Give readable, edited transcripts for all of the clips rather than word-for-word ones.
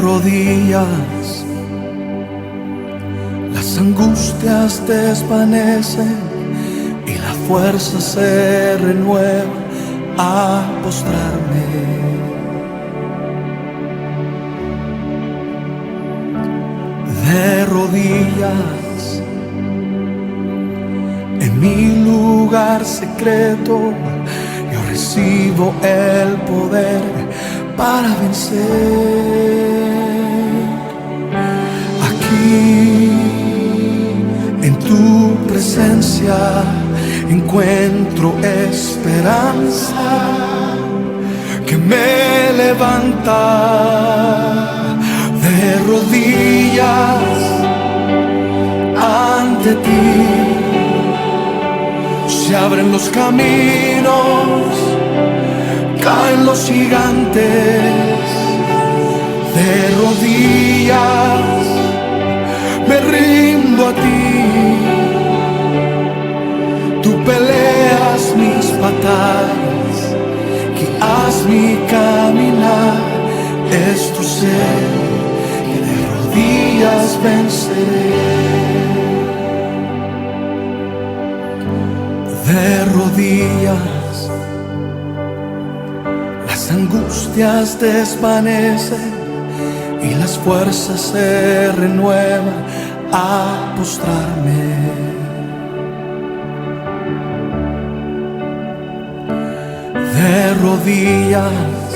rodillas, las angustias desvanecen y la fuerza se renueva a postrarme. De rodillas, en mi lugar secreto, yo recibo el poder para vencer. Aquí, en tu presencia, encuentro esperanza que me levanta. De rodillas ante ti se abren los caminos, caen los gigantes. De rodillas me rindo a ti. Tú peleas mis batallas, guías mi caminar. Esto sé que de rodillas venceré. De rodillas las angustias desvanecen y las fuerzas se renuevan a postrarme. De rodillas,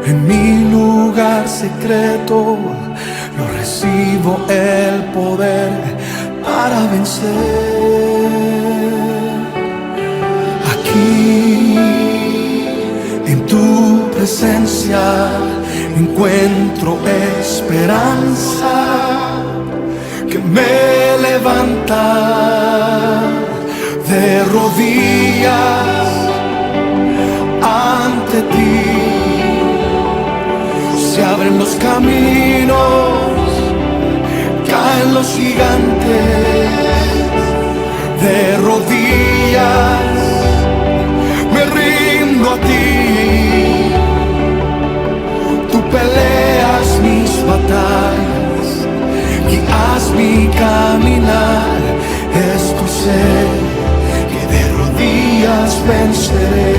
en mi lugar secreto, yo recibo el poder para vencer. Aquí, en tu presencia, encuentro esperanza que me levanta. De rodillas ante ti se abren los caminos, caen los gigantes. De rodillas me rindo a ti. Tú peleas mis batallas, guías mi caminar. Esto sé que de rodillas venceré.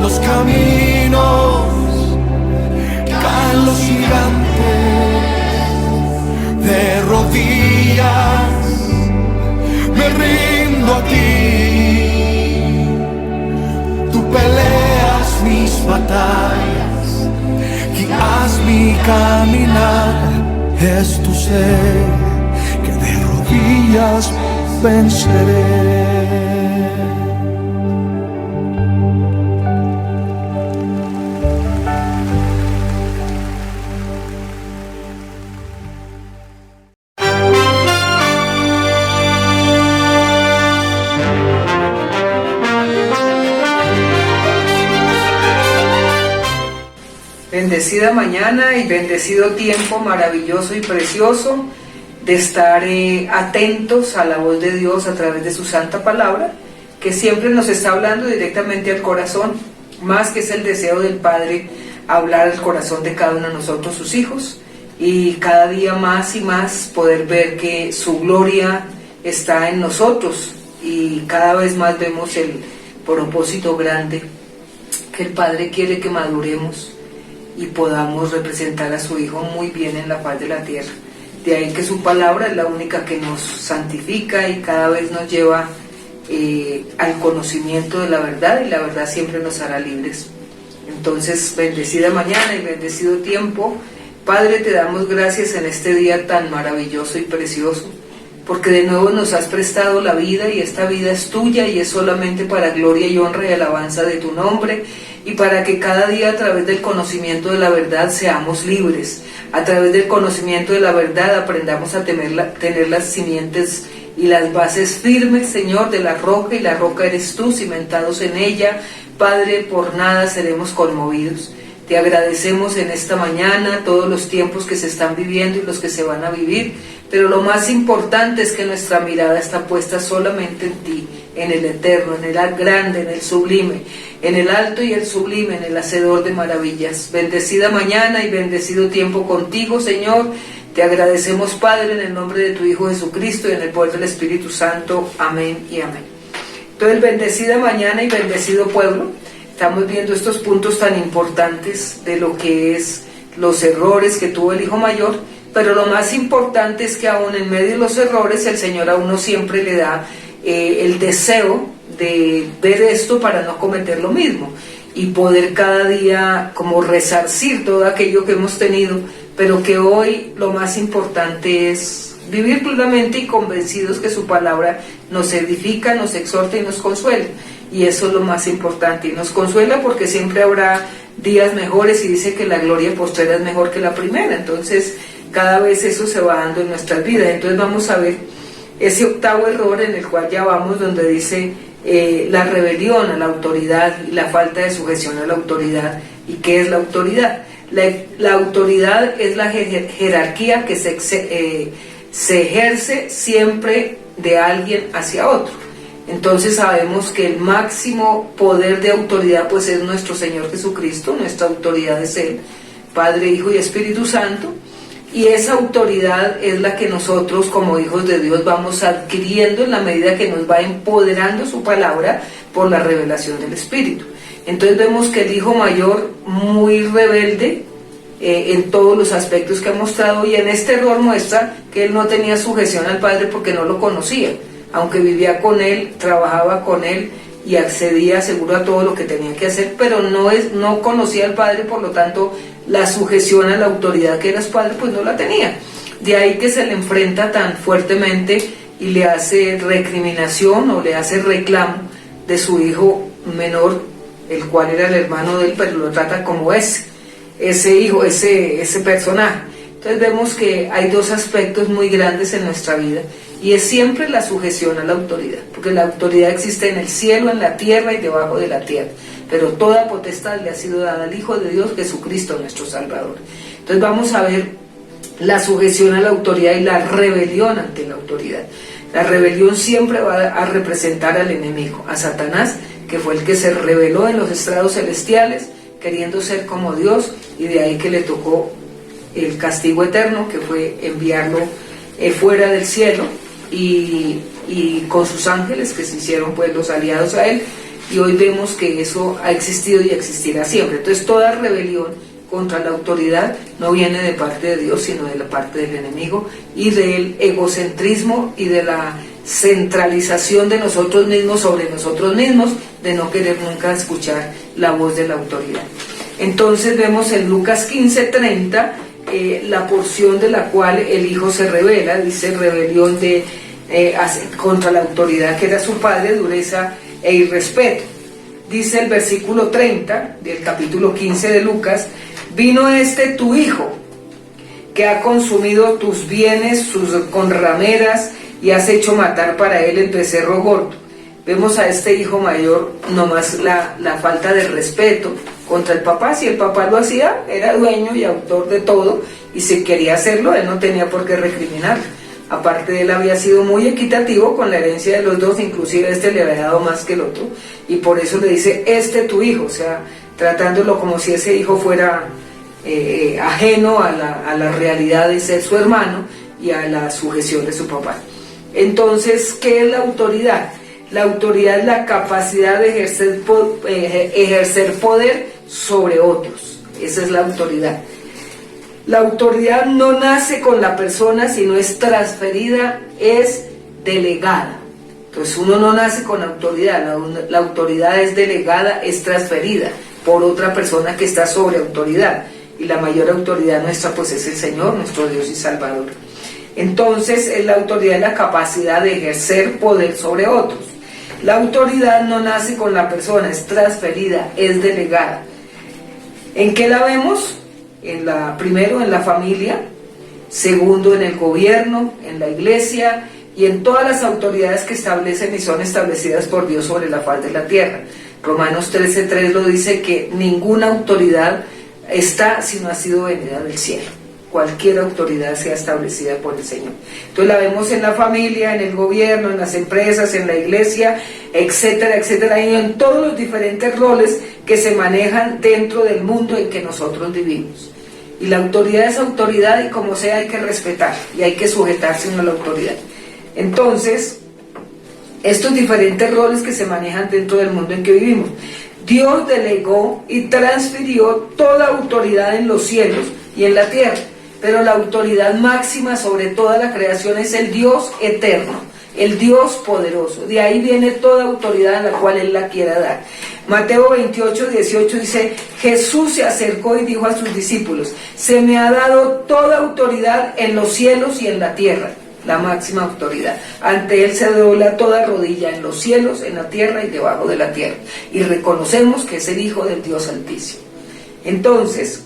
los caminos, caen los gigantes. De rodillas me rindo a ti. Tú peleas mis batallas, guías mi caminar. Es tu ser que de rodillas venceré. Bendecida mañana y bendecido tiempo maravilloso y precioso de estar atentos a la voz de Dios a través de su santa palabra, que siempre nos está hablando directamente al corazón, más que es el deseo del Padre hablar al corazón de cada uno de nosotros, sus hijos, y cada día más y más poder ver que su gloria está en nosotros, y cada vez más vemos el propósito grande que el Padre quiere que maduremos y podamos representar a su Hijo muy bien en la faz de la tierra. De ahí que su palabra es la única que nos santifica y cada vez nos lleva al conocimiento de la verdad, y la verdad siempre nos hará libres. Entonces, bendecida mañana y bendecido tiempo. Padre, te damos gracias en este día tan maravilloso y precioso, porque de nuevo nos has prestado la vida, y esta vida es tuya y es solamente para gloria y honra y alabanza de tu nombre, y para que cada día a través del conocimiento de la verdad seamos libres. A través del conocimiento de la verdad aprendamos a tener las simientes y las bases firmes, Señor, de la roca, y la roca eres tú, cimentados en ella. Padre, por nada seremos conmovidos. Te agradecemos en esta mañana todos los tiempos que se están viviendo y los que se van a vivir, pero lo más importante es que nuestra mirada está puesta solamente en ti, en el eterno, en el grande, en el sublime, en el alto y el sublime, en el hacedor de maravillas. Bendecida mañana y bendecido tiempo contigo, Señor. Te agradecemos, Padre, en el nombre de tu Hijo Jesucristo y en el poder del Espíritu Santo. Amén y amén. Entonces, bendecida mañana y bendecido pueblo. Estamos viendo estos puntos tan importantes de lo que es los errores que tuvo el hijo mayor, pero lo más importante es que aún en medio de los errores el Señor a uno siempre le da el deseo de ver esto para no cometer lo mismo y poder cada día como resarcir todo aquello que hemos tenido, pero que hoy lo más importante es vivir plenamente y convencidos que su palabra nos edifica, nos exhorta y nos consuela. Y eso es lo más importante, y nos consuela porque siempre habrá días mejores, y dice que la gloria postrera es mejor que la primera. Entonces cada vez eso se va dando en nuestras vidas. Entonces vamos a ver ese octavo error en el cual ya vamos, donde dice la rebelión a la autoridad y la falta de sujeción a la autoridad. ¿Y qué es la autoridad? La autoridad es la jerarquía que se ejerce siempre de alguien hacia otro. Entonces sabemos que el máximo poder de autoridad pues es nuestro Señor Jesucristo. Nuestra autoridad es Él, Padre, Hijo y Espíritu Santo, y esa autoridad es la que nosotros como hijos de Dios vamos adquiriendo en la medida que nos va empoderando su palabra por la revelación del Espíritu. Entonces vemos que el hijo mayor, muy rebelde en todos los aspectos que ha mostrado, y en este error muestra que él no tenía sujeción al Padre porque no lo conocía. Aunque vivía con él, trabajaba con él y accedía seguro a todo lo que tenía que hacer, pero no conocía al Padre, por lo tanto la sujeción a la autoridad que era su Padre pues no la tenía. De ahí que se le enfrenta tan fuertemente y le hace recriminación o le hace reclamo de su hijo menor, el cual era el hermano de él, pero lo trata como ese hijo, ese personaje. Entonces vemos que hay dos aspectos muy grandes en nuestra vida, y es siempre la sujeción a la autoridad, porque la autoridad existe en el cielo, en la tierra y debajo de la tierra, pero toda potestad le ha sido dada al Hijo de Dios, Jesucristo nuestro Salvador. Entonces vamos a ver la sujeción a la autoridad y la rebelión ante la autoridad. La rebelión siempre va a representar al enemigo, a Satanás, que fue el que se rebeló en los estrados celestiales, queriendo ser como Dios, y de ahí que le tocó el castigo eterno, que fue enviarlo fuera del cielo, y con sus ángeles, que se hicieron pues los aliados a él, y hoy vemos que eso ha existido y existirá siempre. Entonces toda rebelión contra la autoridad no viene de parte de Dios, sino de la parte del enemigo y del egocentrismo y de la centralización de nosotros mismos sobre nosotros mismos, de no querer nunca escuchar la voz de la autoridad. Entonces vemos en Lucas 15:30 la porción de la cual el hijo se rebela, dice rebelión contra la autoridad que era su padre, dureza e irrespeto. Dice el versículo 30 del capítulo 15 de Lucas: vino tu hijo, que ha consumido tus bienes con rameras, y has hecho matar para él el becerro gordo. Vemos a este hijo mayor nomás la falta de respeto contra el papá. Si el papá lo hacía, era dueño y autor de todo, y si quería hacerlo, él no tenía por qué recriminar. Aparte, él había sido muy equitativo con la herencia de los dos, inclusive le había dado más que el otro, y por eso le dice, tu hijo, o sea, tratándolo como si ese hijo fuera ajeno a la realidad de ser su hermano y a la sujeción de su papá. Entonces, ¿qué es la autoridad? La autoridad es la capacidad de ejercer poder sobre otros. Esa es la autoridad. La autoridad no nace con la persona, sino es transferida, es delegada. Entonces uno no nace con autoridad, la autoridad es delegada, es transferida por otra persona que está sobre autoridad. Y la mayor autoridad nuestra pues es el Señor, nuestro Dios y Salvador. Entonces la autoridad es la capacidad de ejercer poder sobre otros. La autoridad no nace con la persona, es transferida, es delegada. ¿En qué la vemos? Primero en la familia, segundo en el gobierno, en la iglesia y en todas las autoridades que establecen y son establecidas por Dios sobre la faz de la tierra. Romanos 13:3 lo dice, que ninguna autoridad está si no ha sido venida del cielo. Cualquier autoridad sea establecida por el Señor. Entonces la vemos en la familia, en el gobierno, en las empresas, en la iglesia, etcétera, etcétera, y en todos los diferentes roles que se manejan dentro del mundo en que nosotros vivimos. Y la autoridad es autoridad, y como sea hay que respetar y hay que sujetarse a la autoridad. Entonces, estos diferentes roles que se manejan dentro del mundo en que vivimos, Dios delegó y transfirió toda autoridad en los cielos y en la tierra, pero la autoridad máxima sobre toda la creación es el Dios eterno, el Dios poderoso. De ahí viene toda autoridad a la cual Él la quiera dar. Mateo 28:18 dice, Jesús se acercó y dijo a sus discípulos, se me ha dado toda autoridad en los cielos y en la tierra, la máxima autoridad. Ante Él se dobla toda rodilla en los cielos, en la tierra y debajo de la tierra. Y reconocemos que es el Hijo del Dios Altísimo. Entonces,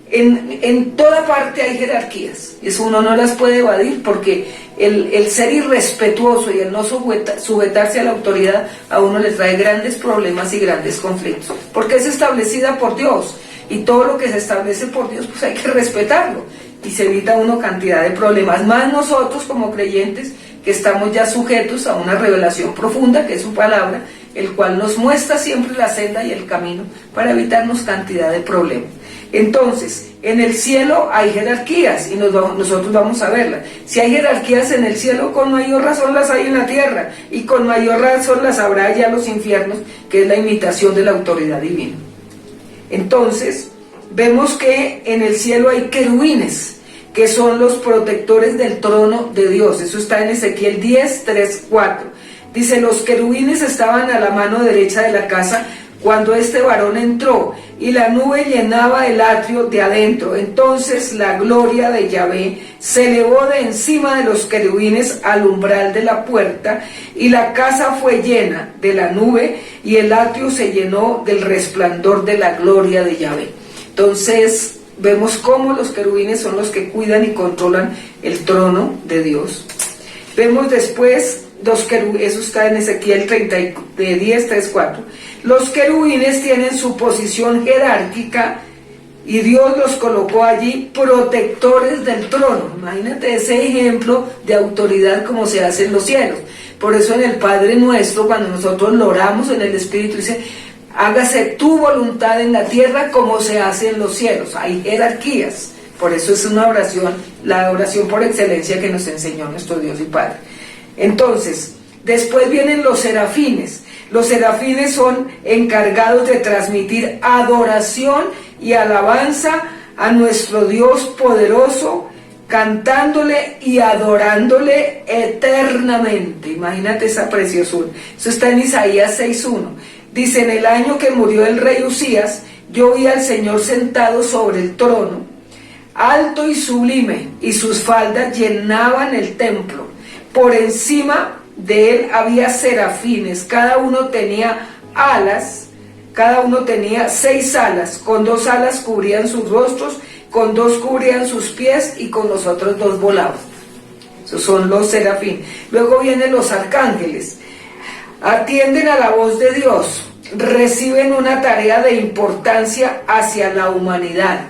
en toda parte hay jerarquías. Eso uno no las puede evadir, porque el ser irrespetuoso y el no sujetarse a la autoridad a uno le trae grandes problemas y grandes conflictos, porque es establecida por Dios, y todo lo que se establece por Dios pues hay que respetarlo, y se evita uno cantidad de problemas, más nosotros como creyentes que estamos ya sujetos a una revelación profunda que es su palabra, el cual nos muestra siempre la senda y el camino para evitarnos cantidad de problemas. Entonces, en el cielo hay jerarquías y nosotros vamos a verlas. Si hay jerarquías en el cielo, con mayor razón las hay en la tierra, y con mayor razón las habrá ya en los infiernos, que es la imitación de la autoridad divina. Entonces, vemos que en el cielo hay querubines, que son los protectores del trono de Dios. Eso está en Ezequiel 10:3-4. Dice, los querubines estaban a la mano derecha de la casa cuando este varón entró, y la nube llenaba el atrio de adentro. Entonces la gloria de Yahvé se elevó de encima de los querubines al umbral de la puerta, y la casa fue llena de la nube, y el atrio se llenó del resplandor de la gloria de Yahvé. Entonces vemos cómo los querubines son los que cuidan y controlan el trono de Dios. Vemos después eso está en Ezequiel 10:3-4. Los querubines tienen su posición jerárquica y Dios los colocó allí protectores del trono. Imagínate ese ejemplo de autoridad como se hace en los cielos. Por eso en el Padre Nuestro, cuando nosotros lo oramos en el Espíritu, dice, hágase tu voluntad en la tierra como se hace en los cielos. Hay jerarquías. Por eso es una oración, la oración por excelencia que nos enseñó nuestro Dios y Padre. Entonces, después vienen los serafines. Los serafines son encargados de transmitir adoración y alabanza a nuestro Dios poderoso, cantándole y adorándole eternamente. Imagínate esa preciosura. Eso está en Isaías 6:1. Dice: en el año que murió el rey Usías, yo vi al Señor sentado sobre el trono, alto y sublime, y sus faldas llenaban el templo. Por encima de él había serafines, cada uno tenía alas, cada uno tenía 6 alas, con 2 alas cubrían sus rostros, con 2 cubrían sus pies, y con los otros 2 volaban. Esos son los serafines. Luego vienen los arcángeles. Atienden a la voz de Dios, reciben una tarea de importancia hacia la humanidad.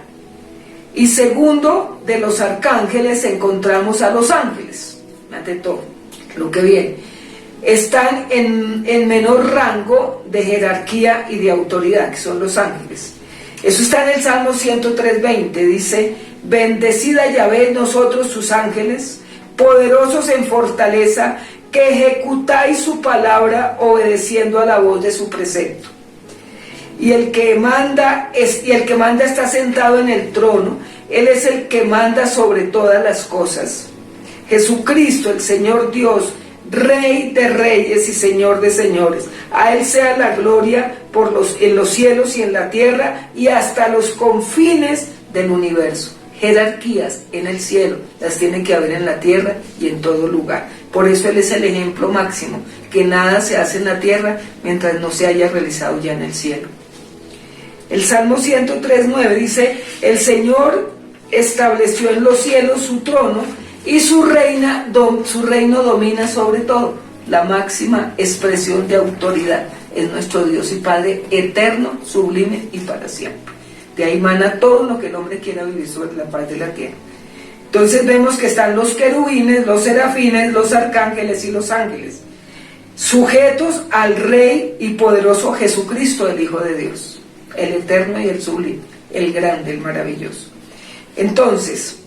Y segundo de los arcángeles encontramos a los ángeles. Ante todo, lo que viene. Están en menor rango de jerarquía y de autoridad, que son los ángeles. Eso está en el Salmo 103:20. Dice: bendecid a Yahvé nosotros sus ángeles, poderosos en fortaleza, que ejecutáis su palabra obedeciendo a la voz de su precepto. Y el que manda está sentado en el trono. Él es el que manda sobre todas las cosas. Jesucristo, el Señor Dios, Rey de reyes y Señor de señores. A Él sea la gloria en los cielos y en la tierra y hasta los confines del universo. Jerarquías en el cielo las tiene que haber en la tierra y en todo lugar. Por eso Él es el ejemplo máximo, que nada se hace en la tierra mientras no se haya realizado ya en el cielo. El Salmo 103:9 dice: el Señor estableció en los cielos su trono y su reino domina sobre todo. La máxima expresión de autoridad es nuestro Dios y Padre eterno, sublime y para siempre. De ahí mana todo lo que el hombre quiera vivir sobre la paz de la tierra. Entonces vemos que están los querubines, los serafines, los arcángeles y los ángeles, sujetos al Rey y poderoso Jesucristo, el Hijo de Dios, el eterno y el sublime, el grande, el maravilloso. Entonces,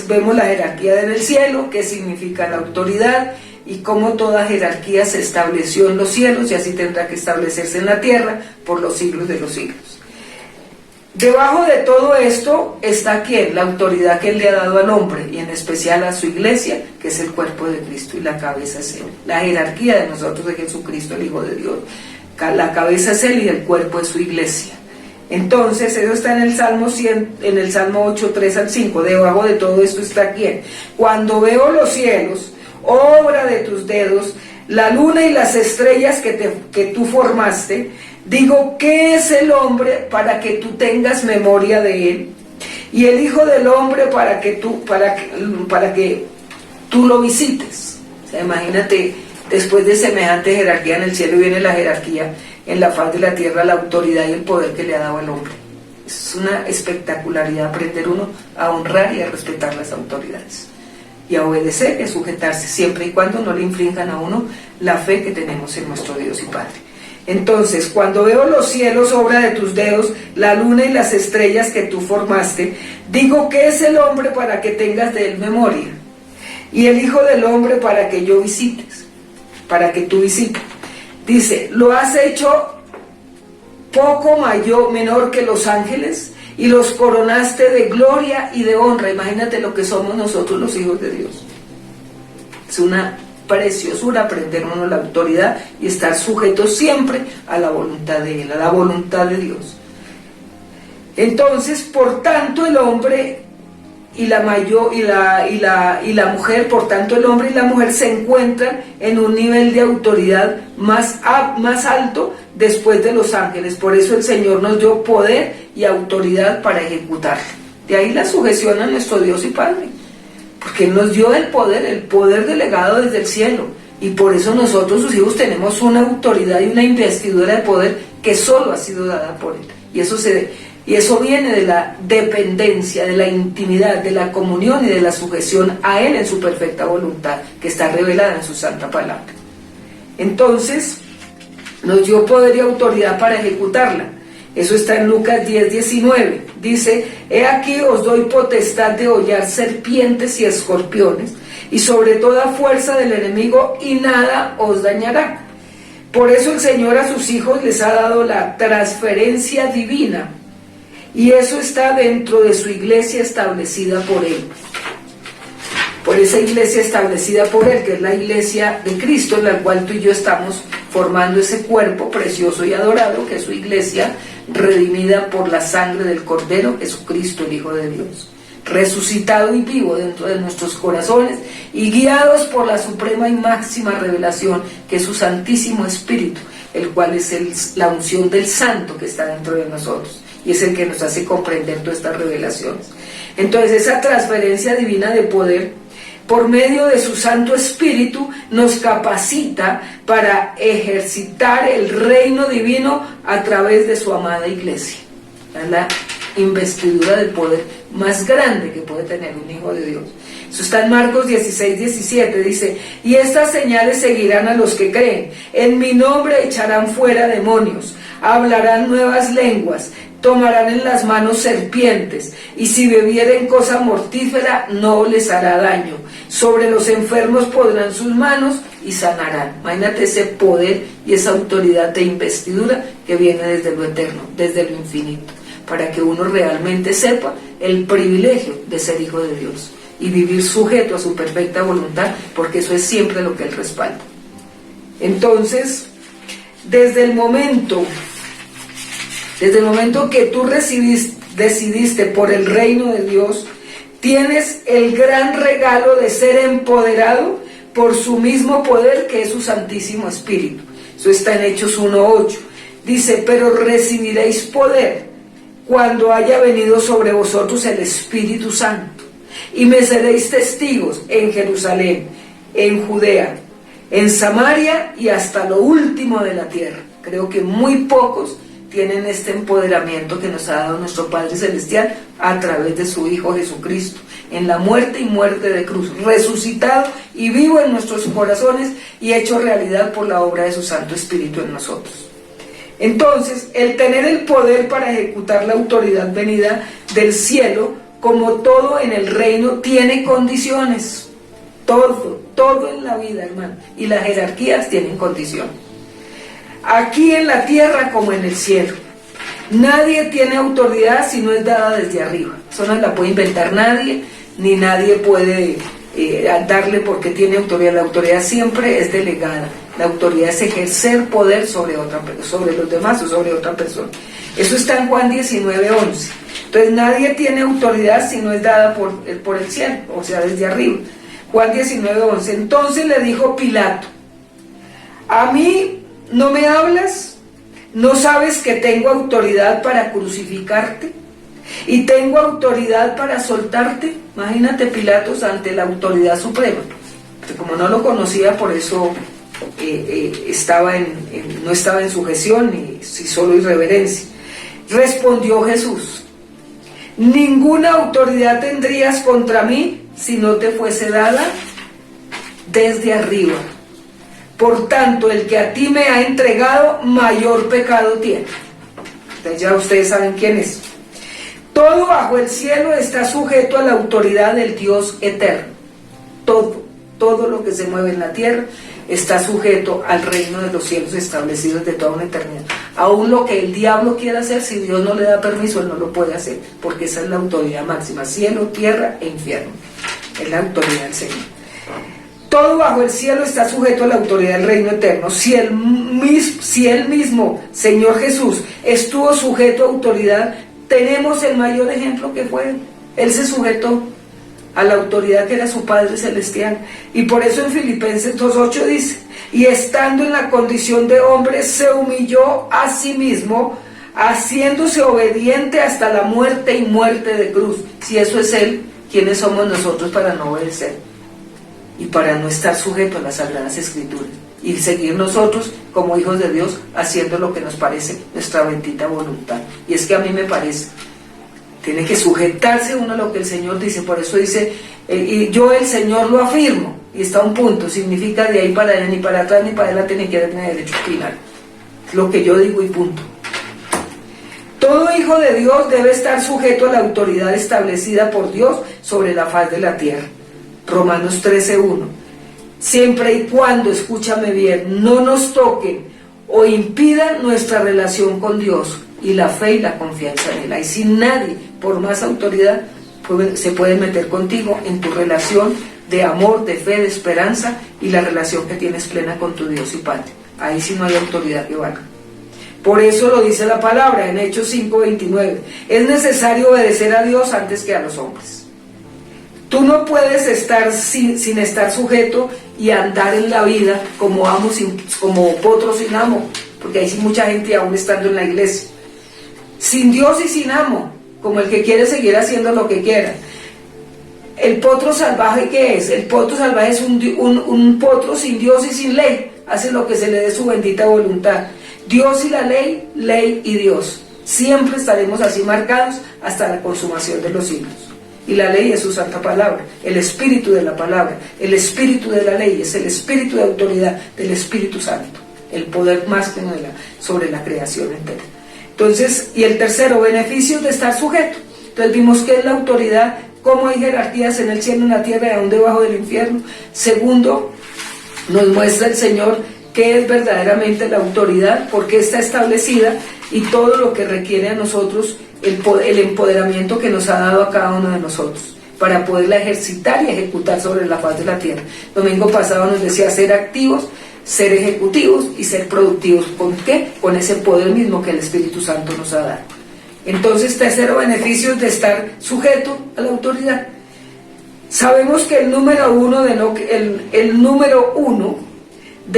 vemos la jerarquía en el cielo, que significa la autoridad, y cómo toda jerarquía se estableció en los cielos y así tendrá que establecerse en la tierra por los siglos de los siglos. Debajo de todo esto está ¿quién? La autoridad que Él le ha dado al hombre, y en especial a su iglesia, que es el cuerpo de Cristo, y la cabeza es Él. La jerarquía de nosotros de Jesucristo, el Hijo de Dios. La cabeza es Él y el cuerpo es su iglesia. Entonces, eso está en el Salmo 8, 3 al 5. Debajo de todo esto está ¿quién? Cuando veo los cielos, obra de tus dedos, la luna y las estrellas que tú formaste, digo, ¿qué es el hombre para que tú tengas memoria de él? Y el Hijo del Hombre para que tú lo visites. O sea, imagínate, después de semejante jerarquía en el cielo viene la jerarquía en la faz de la tierra, la autoridad y el poder que le ha dado al hombre. Es una espectacularidad aprender uno a honrar y a respetar las autoridades y a obedecer y a sujetarse, siempre y cuando no le infrinjan a uno la fe que tenemos en nuestro Dios y Padre. Entonces, cuando veo los cielos, obra de tus dedos, la luna y las estrellas que tú formaste, digo, ¿qué es el hombre para que tengas de él memoria? Y el Hijo del Hombre para que tú visites. Dice, ¿lo has hecho menor que los ángeles? Y los coronaste de gloria y de honra. Imagínate lo que somos nosotros los hijos de Dios. Es una preciosura aprender uno la autoridad y estar sujeto siempre a la voluntad de Él, a la voluntad de Dios. Entonces, por tanto, el hombre y la mujer, por tanto el hombre y la mujer se encuentran en un nivel de autoridad más alto después de los ángeles. Por eso el Señor nos dio poder y autoridad para ejecutar. De ahí la sujeción a nuestro Dios y Padre, porque Él nos dio el poder delegado desde el cielo, y por eso nosotros, sus hijos, tenemos una autoridad y una investidura de poder que solo ha sido dada por Él. Y eso viene de la dependencia, de la intimidad, de la comunión y de la sujeción a Él en su perfecta voluntad, que está revelada en su santa palabra. Entonces, nos dio poder y autoridad para ejecutarla. Eso está en Lucas 10:19. Dice, he aquí os doy potestad de hollar serpientes y escorpiones, y sobre toda fuerza del enemigo, y nada os dañará. Por eso el Señor a sus hijos les ha dado la transferencia divina, y eso está dentro de su iglesia establecida por Él. Por esa iglesia establecida por Él, que es la iglesia de Cristo, en la cual tú y yo estamos formando ese cuerpo precioso y adorado, que es su iglesia, redimida por la sangre del Cordero Jesucristo, el Hijo de Dios, resucitado y vivo dentro de nuestros corazones y guiados por la suprema y máxima revelación, que es su Santísimo Espíritu, el cual es la unción del Santo que está dentro de nosotros, y es el que nos hace comprender todas estas revelaciones. Entonces, esa transferencia divina de poder, por medio de su Santo Espíritu, nos capacita para ejercitar el reino divino a través de su amada iglesia. Es la investidura del poder más grande que puede tener un hijo de Dios. Eso está en Marcos 16:17, dice: y estas señales seguirán a los que creen, en mi nombre echarán fuera demonios, hablarán nuevas lenguas, tomarán en las manos serpientes, y si bebieren cosa mortífera no les hará daño, sobre los enfermos pondrán sus manos y sanarán. Imagínate ese poder y esa autoridad de investidura que viene desde lo eterno, desde lo infinito, para que uno realmente sepa el privilegio de ser hijo de Dios y vivir sujeto a su perfecta voluntad, porque eso es siempre lo que Él respalda. Entonces, desde el momento que tú decidiste por el reino de Dios, tienes el gran regalo de ser empoderado por su mismo poder, que es su Santísimo Espíritu. Eso está en Hechos 1:8. Dice: pero recibiréis poder cuando haya venido sobre vosotros el Espíritu Santo, y me seréis testigos en Jerusalén, en Judea, en Samaria y hasta lo último de la tierra. Creo que muy pocos tienen este empoderamiento que nos ha dado nuestro Padre Celestial a través de su Hijo Jesucristo, en la muerte y muerte de cruz, resucitado y vivo en nuestros corazones y hecho realidad por la obra de su Santo Espíritu en nosotros. Entonces, el tener el poder para ejecutar la autoridad venida del cielo, como todo en el reino, tiene condiciones. Todo en la vida, hermano, y las jerarquías tienen condiciones. Aquí en la tierra como en el cielo, nadie tiene autoridad si no es dada desde arriba. Eso no la puede inventar nadie, ni nadie puede darle porque tiene autoridad. La autoridad siempre es delegada. La autoridad es ejercer poder sobre los demás o sobre otra persona. Eso está en Juan 19:11. Entonces nadie tiene autoridad si no es dada por el cielo, o sea, desde arriba. Juan 19:11. Entonces le dijo Pilato: ¿a mí no me hablas? ¿No sabes que tengo autoridad para crucificarte? ¿Y tengo autoridad para soltarte? Imagínate Pilatos ante la autoridad suprema. Como no lo conocía, por eso no estaba en sujeción, ni solo irreverencia. Respondió Jesús: ninguna autoridad tendrías contra mí si no te fuese dada desde arriba. Por tanto, el que a ti me ha entregado, mayor pecado tiene. Entonces ya ustedes saben quién es. Todo bajo el cielo está sujeto a la autoridad del Dios eterno. Todo lo que se mueve en la tierra está sujeto al reino de los cielos establecidos de toda una eternidad. Aún lo que el diablo quiera hacer, si Dios no le da permiso, él no lo puede hacer, porque esa es la autoridad máxima: cielo, tierra e infierno. Es la autoridad del Señor. Todo bajo el cielo está sujeto a la autoridad del reino eterno. Si él mismo, Señor Jesús, estuvo sujeto a autoridad, tenemos el mayor ejemplo que fue. Él se sujetó a la autoridad que era su Padre Celestial. Y por eso en Filipenses 2:8 dice: y estando en la condición de hombre, se humilló a sí mismo, haciéndose obediente hasta la muerte y muerte de cruz. Si eso es Él, ¿quiénes somos nosotros para no obedecer? Y para no estar sujeto a las Sagradas Escrituras y seguir nosotros como hijos de Dios haciendo lo que nos parece nuestra bendita voluntad. Y es que a mí me parece, tiene que sujetarse uno a lo que el Señor dice. Por eso dice, y yo el Señor lo afirmo, y está un punto, significa de ahí para allá, ni para atrás ni para adelante, ni izquierda ni derecho, final. Es lo que yo digo y punto. Todo hijo de Dios debe estar sujeto a la autoridad establecida por Dios sobre la faz de la tierra. Romanos 13:1. Siempre y cuando, escúchame bien, no nos toquen o impidan nuestra relación con Dios y la fe y la confianza en Él. Ahí sí nadie, por más autoridad, se puede meter contigo en tu relación de amor, de fe, de esperanza y la relación que tienes plena con tu Dios y Padre. Ahí sí no hay autoridad que valga. Por eso lo dice la palabra en Hechos 5:29. Es necesario obedecer a Dios antes que a los hombres. Tú no puedes estar sin estar sujeto y andar en la vida como amo, como potro sin amo, porque hay mucha gente aún estando en la iglesia. Sin Dios y sin amo, como el que quiere seguir haciendo lo que quiera. ¿El potro salvaje qué es? El potro salvaje es un potro sin Dios y sin ley. Hace lo que se le dé su bendita voluntad. Dios y la ley, ley y Dios. Siempre estaremos así marcados hasta la consumación de los siglos. Y la ley es su santa palabra, el espíritu de la palabra, el espíritu de la ley, es el espíritu de autoridad del Espíritu Santo, el poder máximo sobre la creación entera. Entonces, y el tercero, beneficios de estar sujeto. Entonces vimos qué es la autoridad, cómo hay jerarquías en el cielo, en la tierra y aún debajo del infierno. Segundo, nos muestra el Señor qué es verdaderamente la autoridad, por qué está establecida y todo lo que requiere a nosotros el empoderamiento que nos ha dado a cada uno de nosotros para poderla ejercitar y ejecutar sobre la faz de la tierra. Domingo pasado nos decía ser activos, ser ejecutivos y ser productivos. ¿Con qué? Con ese poder mismo que el Espíritu Santo nos ha dado. Entonces, tercero, beneficios de estar sujeto a la autoridad. Sabemos que el número uno de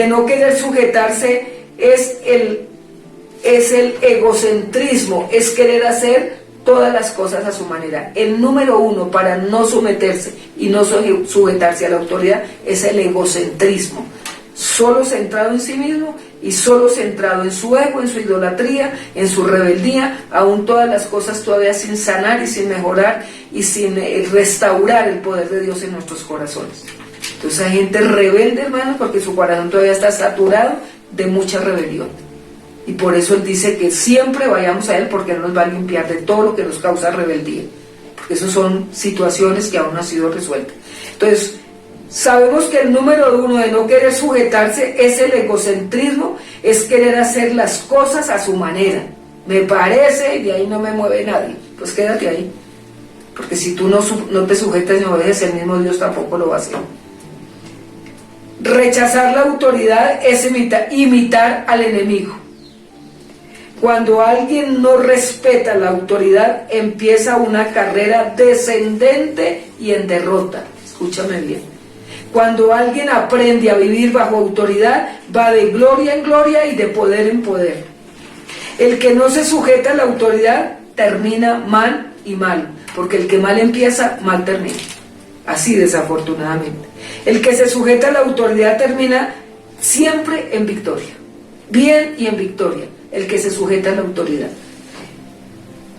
no querer sujetarse es el egocentrismo, es querer hacer todas las cosas a su manera. El número uno para no someterse y no sujetarse a la autoridad es el egocentrismo, solo centrado en sí mismo y solo centrado en su ego, en su idolatría, en su rebeldía, aún todas las cosas todavía sin sanar y sin mejorar y sin restaurar el poder de Dios en nuestros corazones. Entonces hay gente rebelde, hermanos, porque su corazón todavía está saturado de mucha rebelión. Y por eso Él dice que siempre vayamos a Él, porque Él nos va a limpiar de todo lo que nos causa rebeldía. Porque esas son situaciones que aún no han sido resueltas. Entonces, sabemos que el número uno de no querer sujetarse es el egocentrismo, es querer hacer las cosas a su manera. Me parece, y de ahí no me mueve nadie. Pues quédate ahí. Porque si tú no te sujetas y no obedeces, el mismo Dios tampoco lo va a hacer. Rechazar la autoridad es imitar al enemigo. Cuando alguien no respeta la autoridad, empieza una carrera descendente y en derrota. Escúchame bien. Cuando alguien aprende a vivir bajo autoridad, va de gloria en gloria y de poder en poder. El que no se sujeta a la autoridad termina mal y mal, porque el que mal empieza, mal termina. Así desafortunadamente. El que se sujeta a la autoridad termina siempre en victoria. Bien y en victoria. El que se sujeta a la autoridad.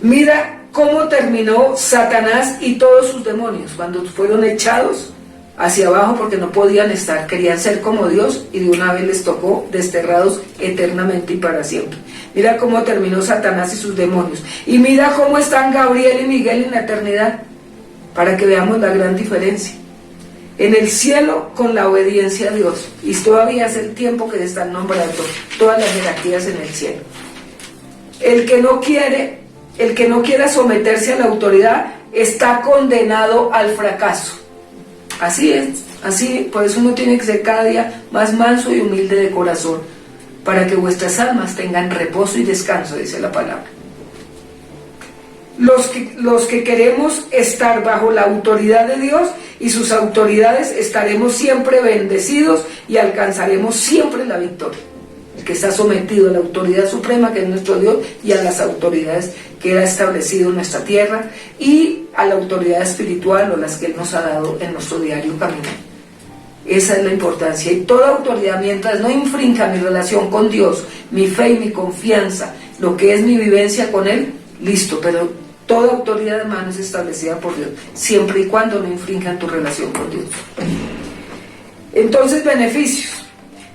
Mira cómo terminó Satanás y todos sus demonios cuando fueron echados hacia abajo porque no podían estar, querían ser como Dios y de una vez les tocó desterrados eternamente y para siempre. Mira cómo terminó Satanás y sus demonios. Y mira cómo están Gabriel y Miguel en la eternidad, para que veamos la gran diferencia. En el cielo con la obediencia a Dios, y todavía es el tiempo que se están nombrando todas las jerarquías en el cielo. El que no quiera someterse a la autoridad está condenado al fracaso. Así es, así, por eso uno tiene que ser cada día más manso y humilde de corazón, para que vuestras almas tengan reposo y descanso, dice la palabra. Los que queremos estar bajo la autoridad de Dios y sus autoridades, estaremos siempre bendecidos y alcanzaremos siempre la victoria. El que está sometido a la autoridad suprema, que es nuestro Dios, y a las autoridades que Él ha establecido en nuestra tierra, y a la autoridad espiritual o las que Él nos ha dado en nuestro diario camino. Esa es la importancia. Y toda autoridad, mientras no infrinja mi relación con Dios, mi fe y mi confianza, lo que es mi vivencia con Él, listo, pero toda autoridad, hermano, es establecida por Dios, siempre y cuando no infrinjan tu relación con Dios. Entonces, beneficios.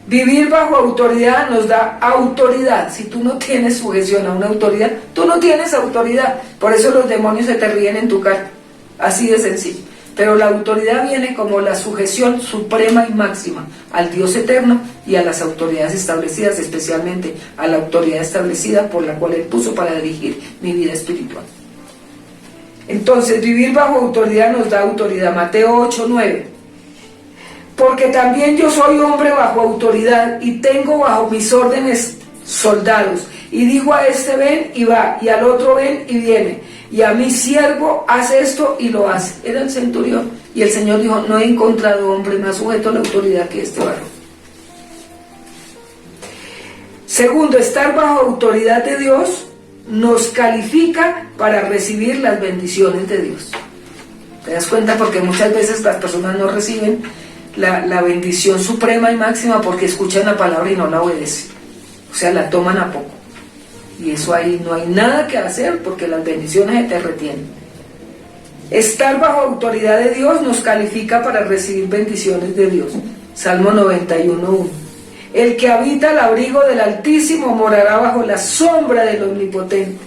Vivir bajo autoridad nos da autoridad. Si tú no tienes sujeción a una autoridad, tú no tienes autoridad. Por eso los demonios se te ríen en tu cara. Así de sencillo. Pero la autoridad viene como la sujeción suprema y máxima al Dios eterno y a las autoridades establecidas, especialmente a la autoridad establecida por la cual Él puso para dirigir mi vida espiritual. Entonces, vivir bajo autoridad nos da autoridad. Mateo 8:9. Porque también yo soy hombre bajo autoridad y tengo bajo mis órdenes soldados. Y digo a este ven y va, y al otro ven y viene. Y a mi siervo hace esto y lo hace. Era el centurión. Y el Señor dijo, no he encontrado hombre más sujeto a la autoridad que este varón. Segundo, estar bajo autoridad de Dios nos califica para recibir las bendiciones de Dios. ¿Te das cuenta? Porque muchas veces las personas no reciben la bendición suprema y máxima porque escuchan la palabra y no la obedecen. O sea, la toman a poco. Y eso ahí no hay nada que hacer porque las bendiciones se te retienen. Estar bajo autoridad de Dios nos califica para recibir bendiciones de Dios. Salmo 91:1. El que habita al abrigo del Altísimo morará bajo la sombra del Omnipotente.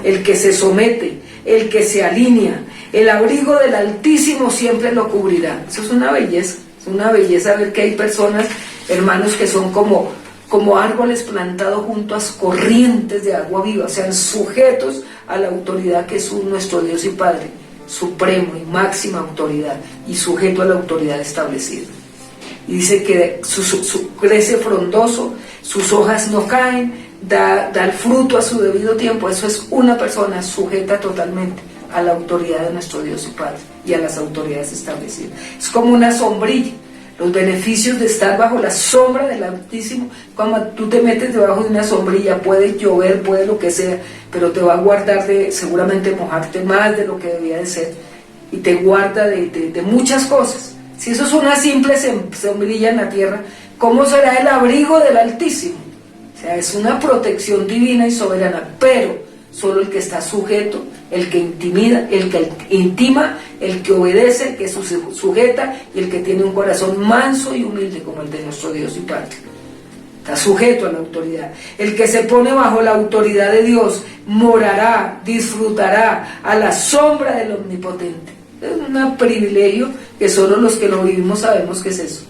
El que se somete, el que se alinea, el abrigo del Altísimo siempre lo cubrirá. Eso es una belleza. Es una belleza ver que hay personas, hermanos, que son como árboles plantados junto a corrientes de agua viva, sean sujetos a la autoridad que es nuestro Dios y Padre, supremo y máxima autoridad, y sujeto a la autoridad establecida. Y dice que crece frondoso, sus hojas no caen, da el fruto a su debido tiempo. Eso es una persona sujeta totalmente a la autoridad de nuestro Dios y Padre y a las autoridades establecidas. Es como una sombrilla. Los beneficios de estar bajo la sombra del Altísimo, cuando tú te metes debajo de una sombrilla, puede llover, puede lo que sea, pero te va a guardar de seguramente mojarte más de lo que debía de ser, y te guarda de muchas cosas. Si eso es una simple sombrilla en la tierra, ¿cómo será el abrigo del Altísimo? O sea, es una protección divina y soberana, pero solo el que está sujeto, el que intima, el que obedece, el que sujeta y el que tiene un corazón manso y humilde como el de nuestro Dios y Padre. Está sujeto a la autoridad. El que se pone bajo la autoridad de Dios morará, disfrutará a la sombra del Omnipotente. Es un privilegio que solo los que lo vivimos sabemos que es eso.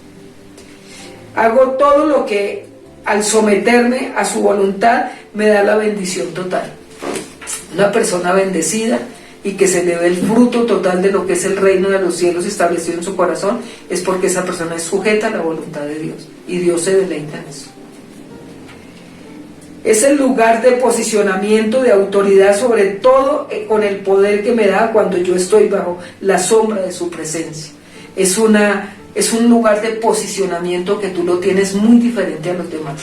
Hago todo lo que al someterme a su voluntad me da la bendición total. Una persona bendecida y que se le ve el fruto total de lo que es el reino de los cielos establecido en su corazón es porque esa persona es sujeta a la voluntad de Dios y Dios se deleita en eso. Es el lugar de posicionamiento, de autoridad, sobre todo con el poder que me da cuando yo estoy bajo la sombra de su presencia. Es un lugar de posicionamiento que tú lo tienes muy diferente a los demás,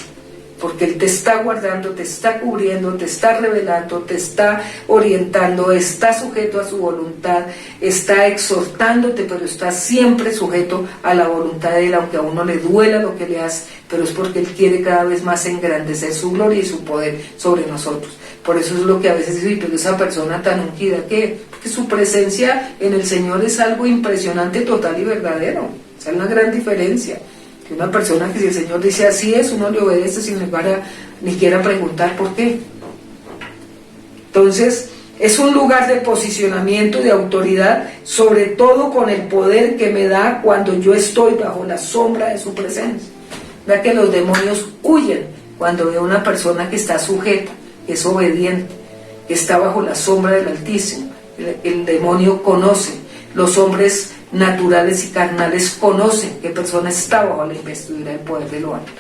porque Él te está guardando, te está cubriendo, te está revelando, te está orientando, está sujeto a su voluntad, está exhortándote, pero está siempre sujeto a la voluntad de Él, aunque a uno le duela lo que le hace, pero es porque Él quiere cada vez más engrandecer su gloria y su poder sobre nosotros. Por eso es lo que a veces dice, pero esa persona tan ungida, ¿qué? Porque su presencia en el Señor es algo impresionante, total y verdadero. Esa es la gran diferencia. Que una persona que si el Señor dice así es, uno le obedece sin ni quiera preguntar por qué. Entonces, es un lugar de posicionamiento, de autoridad, sobre todo con el poder que me da cuando yo estoy bajo la sombra de su presencia. Vea que los demonios huyen cuando ve a una persona que está sujeta, que es obediente, que está bajo la sombra del Altísimo. El demonio conoce, los hombres naturales y carnales conocen qué persona está bajo la investidura del poder de lo alto.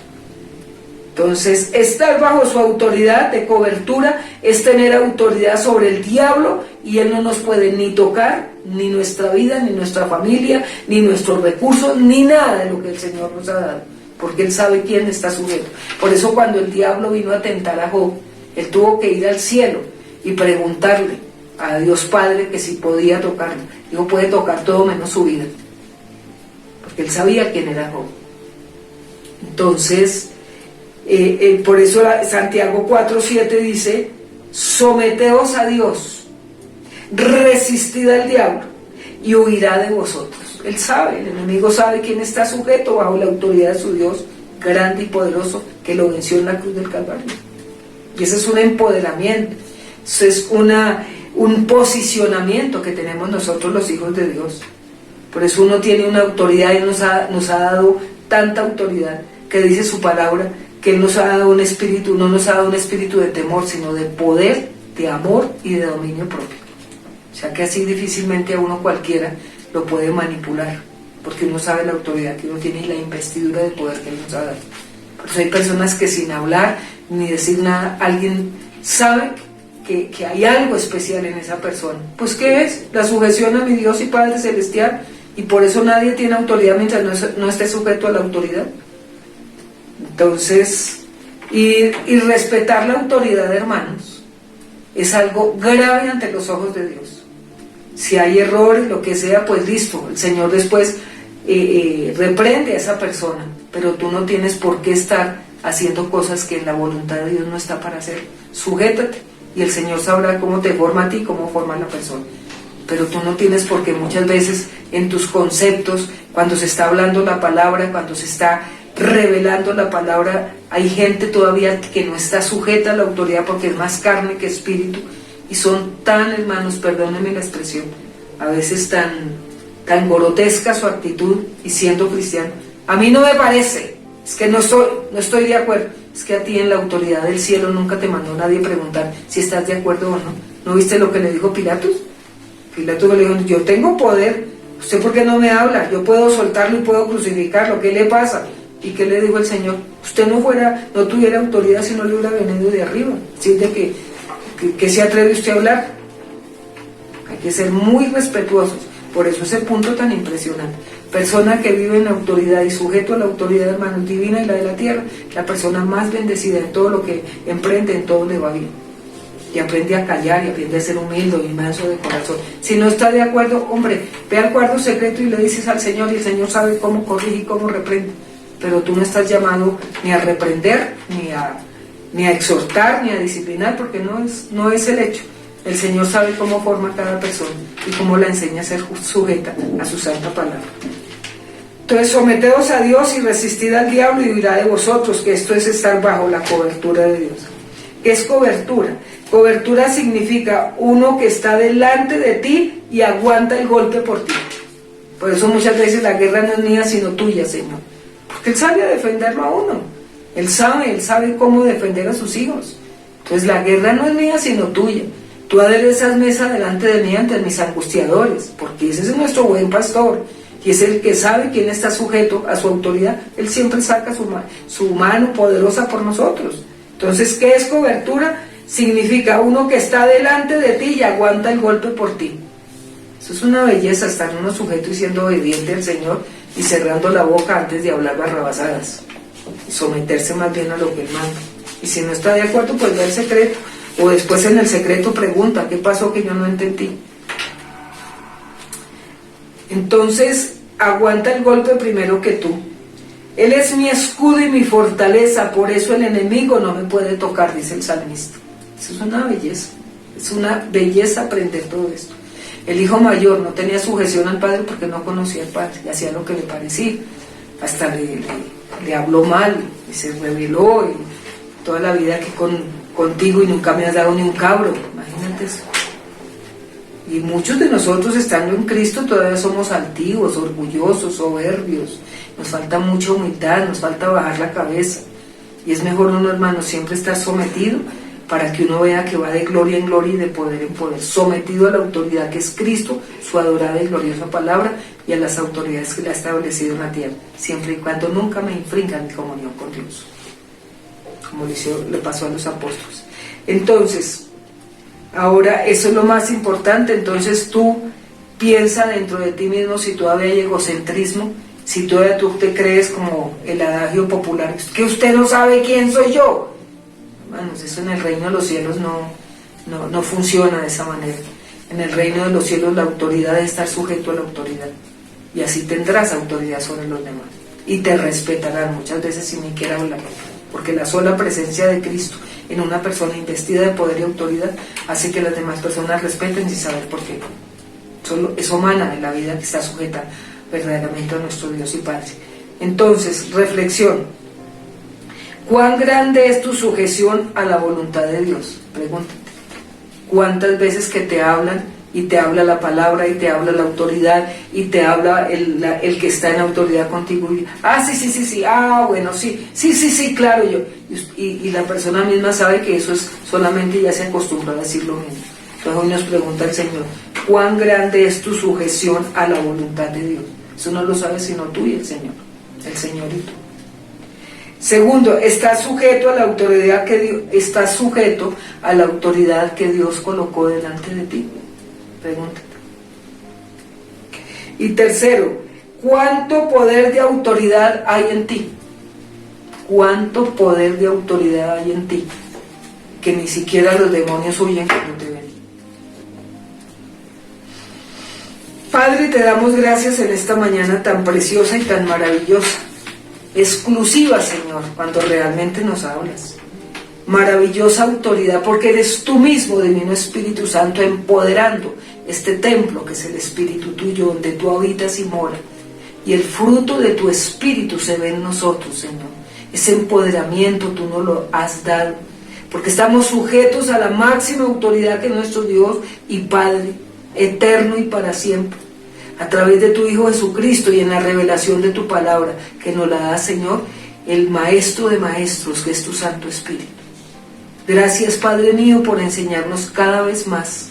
Entonces, estar bajo su autoridad de cobertura es tener autoridad sobre el diablo, y él no nos puede ni tocar, ni nuestra vida, ni nuestra familia, ni nuestros recursos, ni nada de lo que el Señor nos ha dado, porque Él sabe quién está sujeto. Por eso cuando el diablo vino a tentar a Job, él tuvo que ir al cielo y preguntarle a Dios Padre que si podía tocarlo. Dijo, puede tocar todo menos su vida, porque él sabía quién era Job. Entonces, por eso Santiago 4:7 dice, someteos a Dios, resistid al diablo y huirá de vosotros. Él sabe, el enemigo sabe quién está sujeto bajo la autoridad de su Dios grande y poderoso, que lo venció en la cruz del Calvario. Y ese es un empoderamiento, eso es un posicionamiento que tenemos nosotros los hijos de Dios. Por eso uno tiene una autoridad y nos ha dado tanta autoridad que dice su palabra, que Él nos ha dado un espíritu, no nos ha dado un espíritu de temor, sino de poder, de amor y de dominio propio. O sea que así difícilmente a uno cualquiera lo puede manipular, porque uno sabe la autoridad que uno tiene y la investidura de poder que Él nos ha dado. Por eso hay personas que sin hablar ni decir nada, alguien sabe que hay algo especial en esa persona. Pues ¿qué es? La sujeción a mi Dios y Padre Celestial, y por eso nadie tiene autoridad mientras no esté sujeto a la autoridad. Entonces, y respetar la autoridad, hermanos, es algo grave ante los ojos de Dios. Si hay errores, lo que sea, pues listo, el Señor después reprende a esa persona, pero tú no tienes por qué estar haciendo cosas que en la voluntad de Dios no está para hacer. Sujétate y el Señor sabrá cómo te forma a ti, cómo forma a la persona. Pero tú no tienes por qué muchas veces en tus conceptos, cuando se está hablando la palabra, cuando se está revelando la palabra, hay gente todavía que no está sujeta a la autoridad porque es más carne que espíritu, y son tan, hermanos, perdónenme la expresión, a veces tan grotesca su actitud y siendo cristiano. A mí no me parece, es que no estoy de acuerdo. Es que a ti en la autoridad del cielo nunca te mandó nadie preguntar si estás de acuerdo o no. ¿No viste lo que le dijo Pilatos? Pilatos le dijo, yo tengo poder, ¿usted por qué no me habla? Yo puedo soltarlo y puedo crucificarlo, ¿qué le pasa? ¿Y qué le dijo el Señor? Usted no tuviera autoridad si no le hubiera venido de arriba. ¿Sí? De que se atreve usted a hablar. Hay que ser muy respetuosos. Por eso ese punto tan impresionante. Persona que vive en autoridad y sujeto a la autoridad, hermanos, divina y la de la tierra, la persona más bendecida en todo lo que emprende, en todo le va bien. Y aprende a callar y aprende a ser humilde y manso de corazón. Si no está de acuerdo, hombre, ve al cuarto secreto y le dices al Señor, y el Señor sabe cómo corrige y cómo reprende. Pero tú no estás llamado ni a reprender, ni a exhortar, ni a disciplinar, porque no es el hecho. El Señor sabe cómo forma a cada persona y cómo la enseña a ser sujeta a su santa palabra. Entonces, someteos a Dios y resistid al diablo y huirá de vosotros, que esto es estar bajo la cobertura de Dios. ¿Qué es cobertura? Cobertura significa uno que está delante de ti y aguanta el golpe por ti. Por eso muchas veces la guerra no es mía sino tuya, Señor. Porque Él sabe defenderlo a uno. Él sabe cómo defender a sus hijos. Entonces la guerra no es mía sino tuya. Tú aderezas mesa delante de mí ante mis angustiadores, porque ese es nuestro buen pastor, y es el que sabe quién está sujeto a su autoridad. Él siempre saca su mano poderosa por nosotros. Entonces, ¿qué es cobertura? Significa uno que está delante de ti y aguanta el golpe por ti. Eso es una belleza, estar uno sujeto y siendo obediente al Señor y cerrando la boca antes de hablar barrabasadas, y someterse más bien a lo que Él manda. Y si no está de acuerdo, pues ve al secreto, o después en el secreto pregunta, ¿qué pasó que yo no entendí? Entonces, aguanta el golpe primero que tú. Él es mi escudo y mi fortaleza, por eso el enemigo no me puede tocar, dice el salmista. Eso es una belleza aprender todo esto. El hijo mayor no tenía sujeción al padre porque no conocía al padre, y hacía lo que le parecía, hasta le habló mal y se rebeló, y toda la vida que contigo y nunca me has dado ni un cabro, imagínate eso. Y muchos de nosotros, estando en Cristo, todavía somos altivos, orgullosos, soberbios, nos falta mucha humildad, nos falta bajar la cabeza, y es mejor uno, hermano, siempre estar sometido, para que uno vea que va de gloria en gloria y de poder en poder, sometido a la autoridad que es Cristo, su adorada y gloriosa palabra, y a las autoridades que le ha establecido en la tierra, siempre y cuando nunca me infringan mi comunión con Dios, como le pasó a los apóstoles. Entonces, ahora eso es lo más importante. Entonces tú piensa dentro de ti mismo, si todavía hay egocentrismo, si todavía tú te crees como el adagio popular, que usted no sabe quién soy yo. Hermanos, eso en el reino de los cielos no funciona de esa manera. En el reino de los cielos la autoridad es estar sujeto a la autoridad, y así tendrás autoridad sobre los demás, y te respetarán muchas veces sin ni siquiera hablar, porque la sola presencia de Cristo en una persona investida de poder y autoridad hace que las demás personas respeten sin saber por qué. Eso mana de la vida que está sujeta verdaderamente a nuestro Dios y Padre. Entonces, reflexión. ¿Cuán grande es tu sujeción a la voluntad de Dios? Pregúntate. ¿Cuántas veces que te hablan y te habla la palabra, y te habla la autoridad, y te habla el que está en autoridad contigo. Sí, bueno, sí, claro, y la persona misma sabe que eso es solamente, ya se acostumbró a decir lo mismo. Entonces hoy nos pregunta el Señor, ¿cuán grande es tu sujeción a la voluntad de Dios? Eso no lo sabes sino tú y el Señor y tú. Segundo, estás sujeto a la autoridad que Dios colocó delante de ti. Pregúntate. Y tercero, ¿cuánto poder de autoridad hay en ti? ¿Cuánto poder de autoridad hay en ti? Que ni siquiera los demonios huyen cuando te ven. Padre, te damos gracias en esta mañana tan preciosa y tan maravillosa, exclusiva, Señor, cuando realmente nos hablas. Maravillosa autoridad, porque eres tú mismo, Divino Espíritu Santo, empoderando este templo que es el Espíritu tuyo, donde tú habitas y moras. Y el fruto de tu Espíritu se ve en nosotros, Señor. Ese empoderamiento tú nos lo has dado, porque estamos sujetos a la máxima autoridad que es nuestro Dios y Padre, eterno y para siempre, a través de tu Hijo Jesucristo y en la revelación de tu palabra, que nos la da, Señor, el Maestro de Maestros, que es tu Santo Espíritu. Gracias, Padre mío, por enseñarnos cada vez más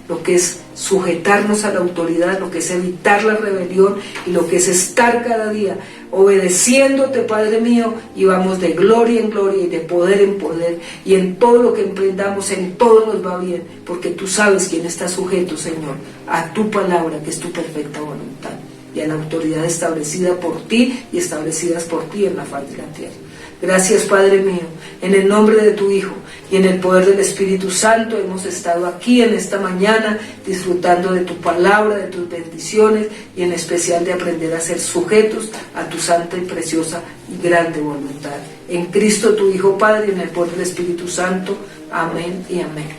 lo que es sujetarnos a la autoridad, lo que es evitar la rebelión y lo que es estar cada día obedeciéndote, Padre mío, y vamos de gloria en gloria y de poder en poder, y en todo lo que emprendamos, en todo nos va bien, porque tú sabes quién está sujeto, Señor, a tu palabra, que es tu perfecta voluntad, y a la autoridad establecida por ti y establecidas por ti en la faz de la tierra. Gracias, Padre mío, en el nombre de tu Hijo y en el poder del Espíritu Santo hemos estado aquí en esta mañana disfrutando de tu palabra, de tus bendiciones y en especial de aprender a ser sujetos a tu santa y preciosa y grande voluntad. En Cristo tu Hijo, Padre, en el poder del Espíritu Santo. Amén y amén.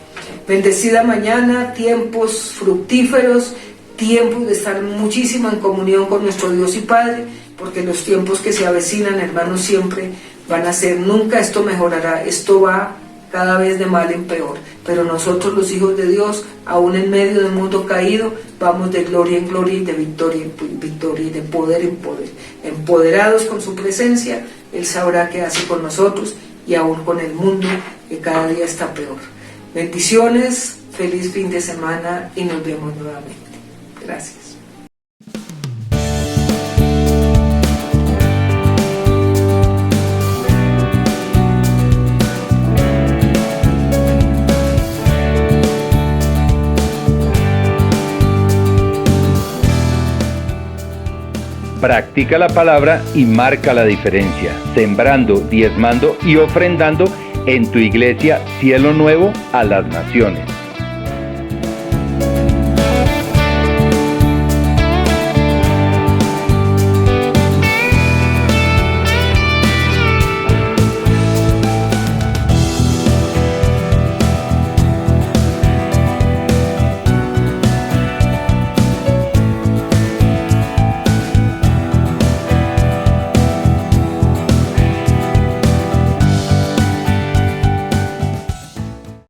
Bendecida mañana, tiempos fructíferos, tiempos de estar muchísimo en comunión con nuestro Dios y Padre, porque los tiempos que se avecinan, hermanos, siempre van a ser, nunca esto mejorará, esto va cada vez de mal en peor, pero nosotros los hijos de Dios, aún en medio del mundo caído, vamos de gloria en gloria y de victoria en victoria y de poder en poder, empoderados con su presencia. Él sabrá qué hace con nosotros y aún con el mundo que cada día está peor. Bendiciones, feliz fin de semana y nos vemos nuevamente. Gracias. Practica la palabra y marca la diferencia, sembrando, diezmando y ofrendando en tu iglesia Cielo Nuevo a las Naciones.